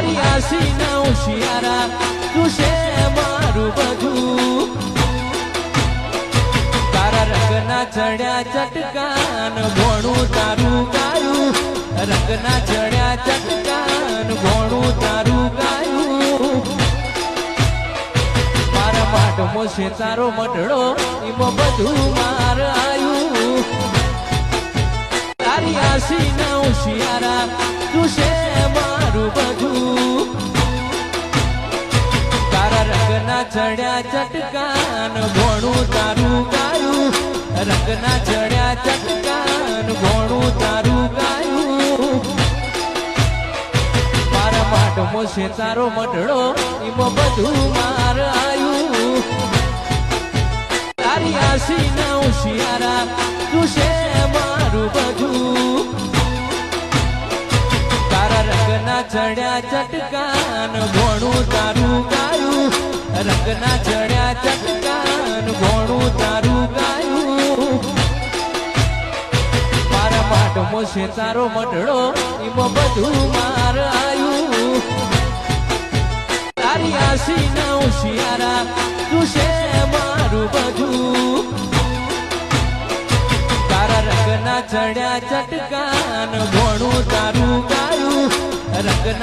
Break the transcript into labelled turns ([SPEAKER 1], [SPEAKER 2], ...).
[SPEAKER 1] તારી આશી ના હોશિયારા તું છે મારું બધું તારા રંગના ચડ્યા ચટકાન ભોણું તારું ગાયું રંગના ચડ્યા ચટકાન ભોણું તારું ગાયું મારા માટમો છે તારો મટડો એમાં બધું માર આયું તારી આશી ના હોશિયારા તું છે મારું બધું તારા રંગના ચડ્યા ચટકાન ભોણું તારું ગાયું રંગના ચડ્યા ચટકાન ભોણું તારું ગાયું મારા માટમો છે તારો મટડો એમાં બધું માર આયું તારી આશી ના હોશિયારા તું છે મારું બધું તારા રંગના ચડ્યા ચટકાન ભોણું તારું ગાયું રંગના ચડ્યા ચટકાન ભોણું તારું ગાયું મારા માટમો છે તારો મટડો એમાં બધું માર આયું તારી આશી ના હોશિયારા તું છે મારું બધું તારા રંગના ચડ્યા ચટકાન ભોણું તારું ગાયું રંગના